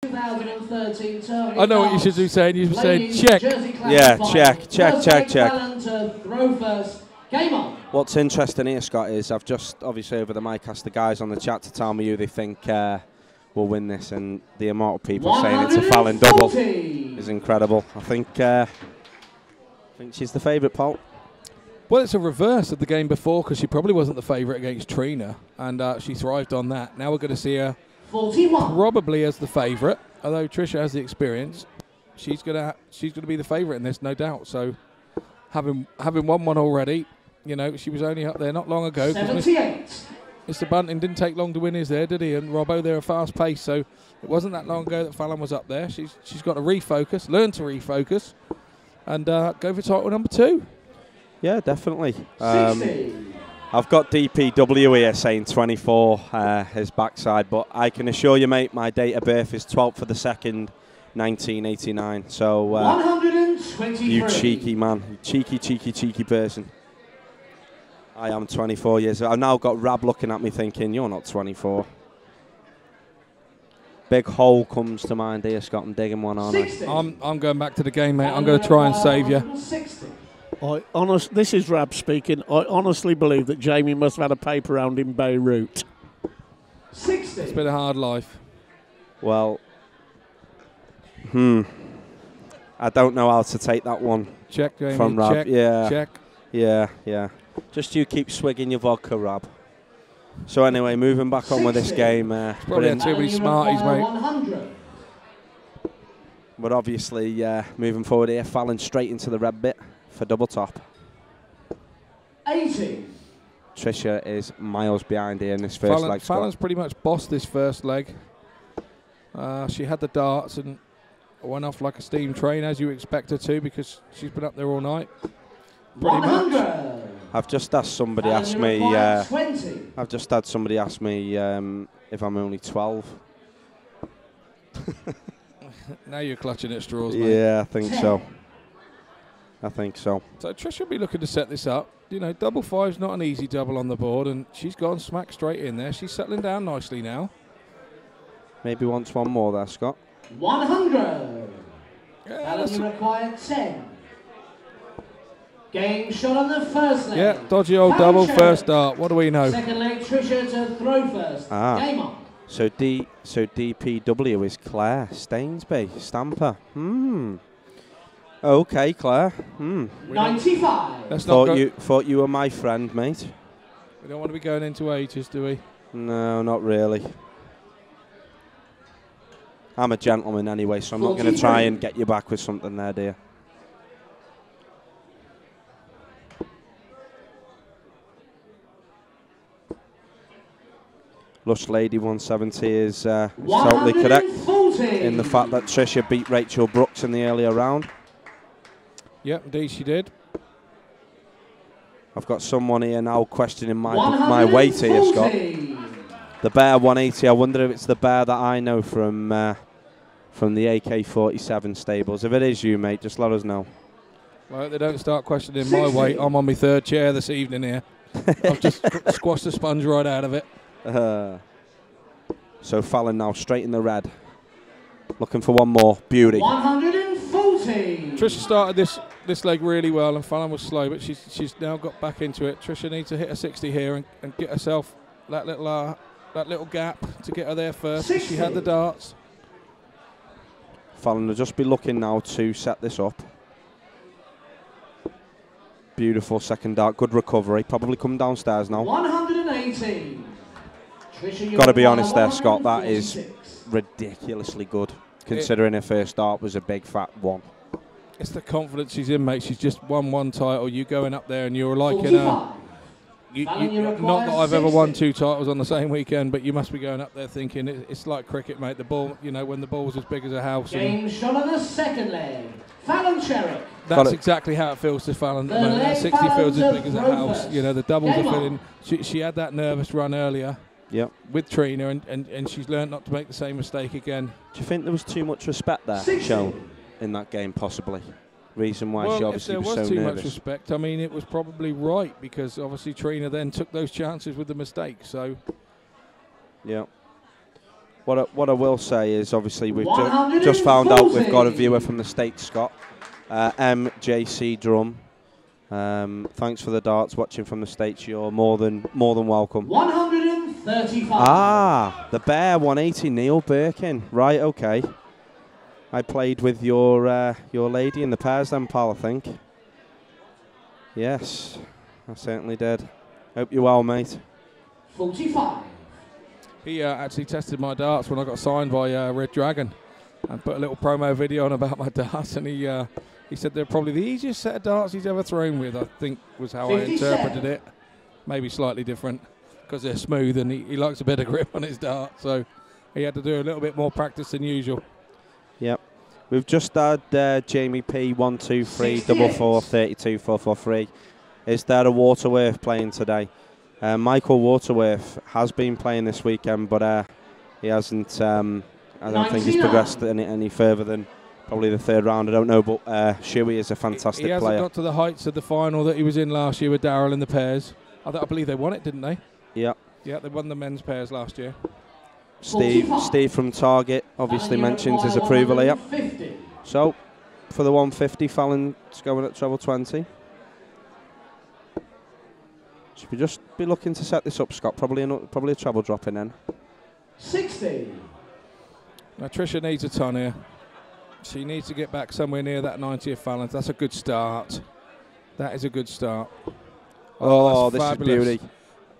2013 I know what you should be saying. You should be saying check. Yeah, check. To throw first. Game on. What's interesting here, Scott, is I've just obviously over the mic asked the guys on the chat to tell me who they think will win this, and the amount of people saying it's a Fallon double is incredible. I think she's the favourite, Paul. Well, it's a reverse of the game before because she probably wasn't the favourite against Trina, and she thrived on that. Now we're going to see her 41. probably as the favourite, although Tricia has the experience. She's gonna be the favourite in this, no doubt. So having won one already, you know, she was only up there not long ago. 78. Mr. Bunting didn't take long to win his there, did he? And Robbo, they're a fast pace, so it wasn't that long ago that Fallon was up there. She's got to refocus, learn to refocus, and go for title number 2. Yeah, definitely. I've got DPW here saying 24 his backside, but I can assure you, mate, my date of birth is 12th of the 2nd, 1989. So 123. you cheeky man, you cheeky person. I am 24 years old. I've now got Rab looking at me thinking, you're not 24. Big hole comes to mind here, Scott. I'm digging one, aren't I? I'm going back to the game, mate. I'm going to try and save you. This is Rab speaking. I honestly believe that Jamie must have had a paper round in Beirut. 60. It's been a hard life. Well, I don't know how to take that one. Check, Jamie. From Rab. Check, yeah. check. Yeah. Just you keep swigging your vodka, Rab. So anyway, moving back on with this game. Probably had too many Smarties, mate. 100. But obviously, moving forward here, Fallon straight into the red bit for double top. 80. Tricia is miles behind here in this first leg. Fallon's pretty much bossed this first leg. She had the darts and went off like a steam train, as you expect her to, because she's been up there all night. Pretty 100. much. I've just asked somebody ask me. 20. I've just had somebody ask me if I'm only 12. Now you're clutching at straws, mate. Yeah, I think so. So Trish will be looking to set this up. You know, double five's not an easy double on the board, and she's gone smack straight in there. She's settling down nicely now. Maybe wants one more there, Scott. 100. Yeah, Fallon required 10. Game shot on the first leg. yeah, dodgy old Fallon double Sherrock. first start. What do we know? Second leg, Tricia to throw first. Game on. So DPW is Claire Stainsby, Stamper. Okay, Claire. 95. Thought you were my friend, mate. We don't want to be going into ages, do we? No, not really. I'm a gentleman anyway, so I'm not going to try and get you back with something there, dear. Lush Lady 170 is totally correct in the fact that Tricia beat Rachel Brooks in the earlier round. Yep, indeed she did. I've got someone here now questioning my weight here, Scott. The Bear 180, I wonder if it's the Bear that I know from the AK-47 stables. If it is you, mate, just let us know. Well, they don't start questioning my weight. I'm on my 3rd chair this evening here. I've just squashed the sponge right out of it. So Fallon now straight in the red. Looking for one more. Beauty. 140. Tricia started this leg really well, and Fallon was slow, but she's now got back into it. Tricia needs to hit a 60 here and get herself that little gap to get her there first. 60. She had the darts. Fallon will just be looking now to set this up. Beautiful second dart. Good recovery. Probably come downstairs now. 180. Got to be honest there, Scott. That is ridiculously good, considering her first start was a big fat one. It's the confidence she's in, mate. She's just won one title. You going up there and you're like in a... not that I've ever won 2 titles on the same weekend, but you must be going up there thinking it's like cricket, mate. The ball, you know, when the ball's as big as a house. Game shot on the second leg. Fallon Sherrock. That's exactly how it feels to Fallon. That 60 feels as big as a house. You know, the doubles are feeling... She had that nervous run earlier. Yep. With Trina, and she's learned not to make the same mistake again. Do you think there was too much respect there shown in that game, possibly? Reason why she obviously was so nervous. If there was too much respect, I mean, it was probably right, because obviously Trina then took those chances with the mistake, so... Yeah. What I will say is, obviously, we've just found out we've got a viewer from the States, Scott. MJC Drum. Thanks for the darts. Watching from the States, you're more than welcome. 135. Ah, the Bear 180, Neil Birkin. Right, okay. I played with your lady in the pairs then, pal, I think. Yes, I certainly did. Hope you're well, mate. 45. He actually tested my darts when I got signed by Red Dragon, and put a little promo video on about my darts, and he said they're probably the easiest set of darts he's ever thrown with, I think was how 57. I interpreted it. Maybe slightly different, because they're smooth and he likes a bit of grip on his dart, so he had to do a little bit more practice than usual. Yep. We've just had Jamie P 123 44 32 443. Is there a Waterworth playing today? Michael Waterworth has been playing this weekend, but he hasn't. I don't think he's progressed any further than probably the third round. I don't know, but Shuey is a fantastic player. He hasn't got to the heights of the final that he was in last year with Darryl in the pairs. I believe they won it, didn't they? Yeah. Yeah, they won the men's pairs last year. Steve from Target obviously mentions his approval here. So, for the 150, Fallon's going at treble 20. Should we just be looking to set this up, Scott? Probably a treble drop in then. 60. Now Tricia needs a ton here. She needs to get back somewhere near that 90th Fallon. That's a good start. That is a good start. Oh, this fabulous. is beauty.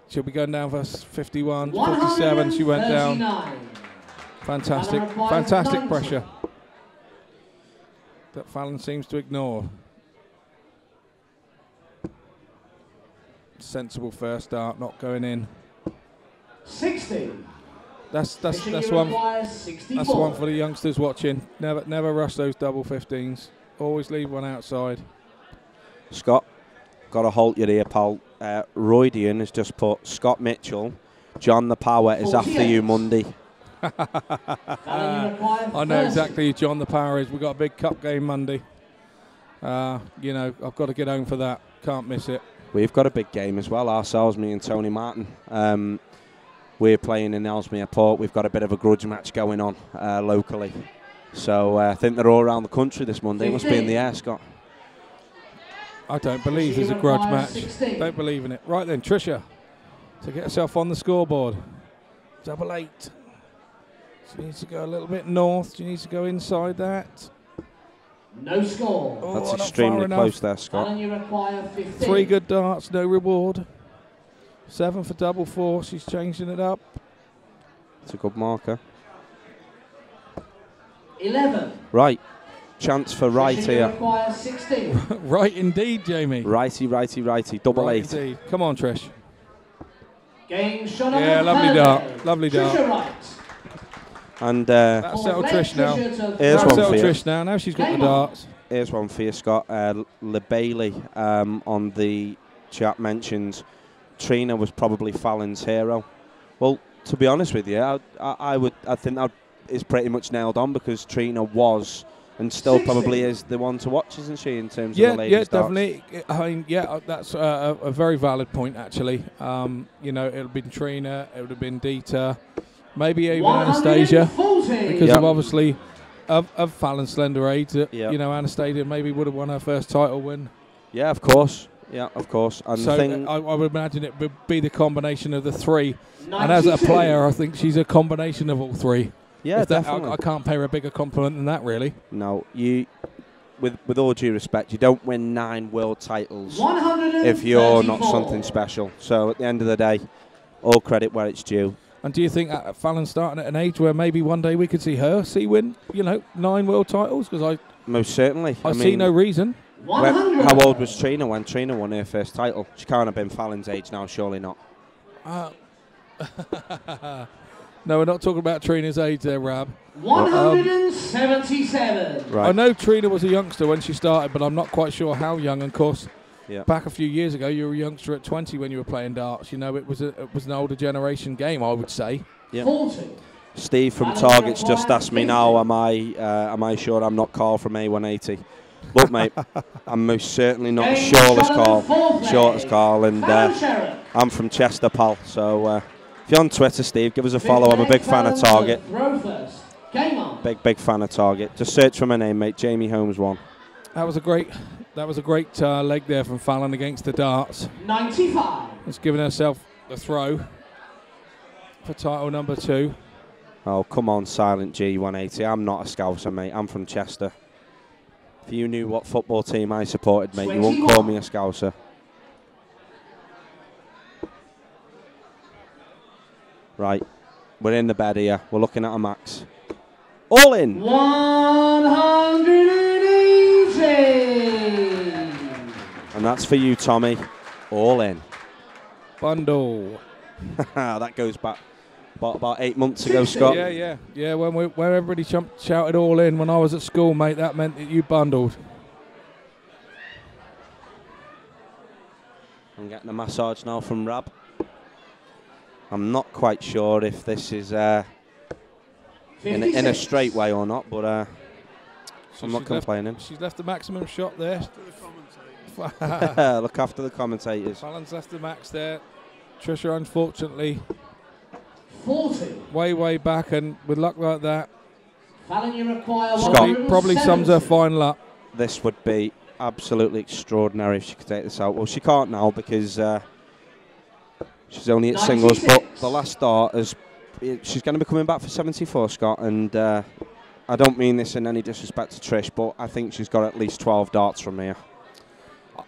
She'll be going down for 51, 47. She went down. Fantastic, fantastic pressure that Fallon seems to ignore. Sensible first start, not going in. 60. That's one. That's one for the youngsters watching. Never rush those double 15s. Always leave one outside. Scott, got to halt your ear, pal. Roydian has just put Scott Mitchell, John the Power is 48. After you Monday. I know exactly who John the Power is. We've got a big cup game Monday. You know, I've got to get home for that. Can't miss it. We've got a big game as well ourselves, me and Tony Martin. We're playing in Ellesmere Port. We've got a bit of a grudge match going on locally. So I think they're all around the country this Monday. Must be in the air, Scott. I don't believe there's a grudge match. Don't believe in it. Right then, Tricia, to get herself on the scoreboard. Double 8. She needs to go a little bit north. She needs to go inside that. No score. Oh, that's extremely close there, Scott. You require 15. 3 good darts, no reward. 7 for double 4. She's changing it up. It's a good marker. 11. Right. Chance for Wright here. Require 16. Right indeed, Jamie. Righty. Double right 8. Indeed. Come on, Trish. Game shot. Yeah, lovely dart. Lovely dart. Tricia Wright. And that's settled Trish now. Here's one for you. Trish now. Now she's got the darts. Here's one for you, Scott. Le Bailey on the chat mentions Trina was probably Fallon's hero. Well, to be honest with you, I think that is pretty much nailed on, because Trina was and still probably is the one to watch, isn't she, in terms of the ladies' darts? Definitely. I mean, yeah, that's a very valid point, actually. You know, it would have been Trina, it would have been Dita, maybe even Anastasia, because of obviously of Fallon's slender age. You know, Anastasia maybe would have won her first title win. Yeah, of course. Yeah, of course. And so I would imagine it would be the combination of the 3. 92. And as a player, I think she's a combination of all 3. Yeah, definitely. I can't pay her a bigger compliment than that, really. No, with all due respect, you don't win 9 world titles if you're not something special. So at the end of the day, all credit where it's due. And do you think Fallon's starting at an age where maybe one day we could see her win, 9 world titles? Because most certainly. I see no reason. How old was Trina when Trina won her first title? She can't have been Fallon's age now, surely not. No, we're not talking about Trina's age there, Rab. 177. Right. I know Trina was a youngster when she started, but I'm not quite sure how young. And of course, back a few years ago, you were a youngster at 20 when you were playing darts. You know, it was an older generation game, I would say. Yeah. 40. Steve from Target's just asked me now, am I sure I'm not Carl from A180? Look, mate, I'm most certainly not short as Carl, and I'm from Chester, pal. So If you're on Twitter, Steve, give us a follow. I'm a big fan of Target. Throw first. Game on. Big fan of Target. Just search for my name, mate. Jamie Holmes 1. That was a great leg there from Fallon against the darts. 95. It's given herself the throw for title number 2. Oh, come on, Silent G 180. I'm not a Scouser, mate. I'm from Chester. If you knew what football team I supported, mate, you wouldn't call me a Scouser. Right, we're in the bed here. We're looking at a max. All in. 180. And that's for you, Tommy. All in. Bundle. That goes back about 8 months ago, Scott. Yeah. When everybody shouted all in when I was at school, mate, that meant that you bundled. I'm getting a massage now from Rab. I'm not quite sure if this is in a straight way or not, but I'm not complaining. She's left the maximum shot there. Look after the commentators. Fallon's left the max there. Tricia, unfortunately, 40. way back, and with luck like that, Fallon, you require probably sums her final up. This would be absolutely extraordinary if she could take this out. Well, she can't now because she's only at singles, but the last start she's going to be coming back for 74, Scott, and I don't mean this in any disrespect to Trish, but I think she's got at least 12 darts from here.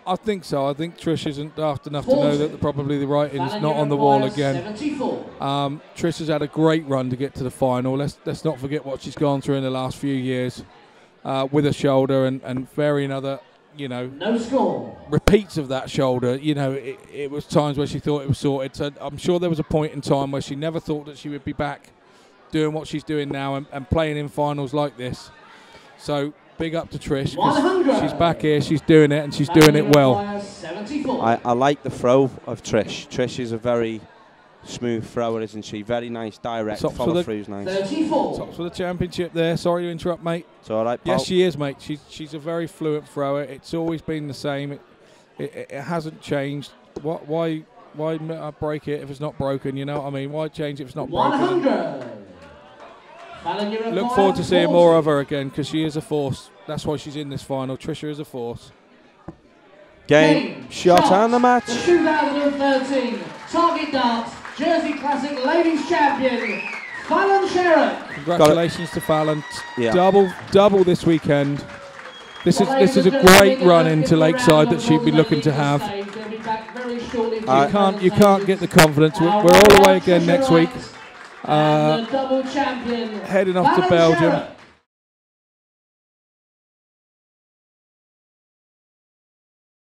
I think so. I think Trish isn't daft enough to know that probably the writing's not on the wall again. Trish has had a great run to get to the final. Let's not forget what she's gone through in the last few years with her shoulder and varying other, no score. Repeats of that shoulder. It was times where she thought it was sorted. So I'm sure there was a point in time where she never thought that she would be back doing what she's doing now and playing in finals like this. So big up to Trish. She's back here, she's doing it, and she's doing it well. I like the throw of Trish. Trish is a very smooth thrower, isn't she? Very nice, direct, follow through's nice. 34. Tops for the championship there. Sorry to interrupt, mate. It's all right, pal. Yes, she is, mate. She's a very fluent thrower. It's always been the same. It hasn't changed. Why break it if it's not broken? You know what I mean? Why change it if it's not broken? 100. Look forward to seeing more of her again because she is a force. That's why she's in this final. Tricia is a force. Game, shot, and the match. The 2013 Target Darts Jersey Classic Ladies Champion, Fallon Sherrock. Congratulations to Fallon. Yeah. Double this weekend. This is a great run into Lakeside that she'd be looking to have. You can't get the confidence. We're all the way again next week. Heading off to Belgium.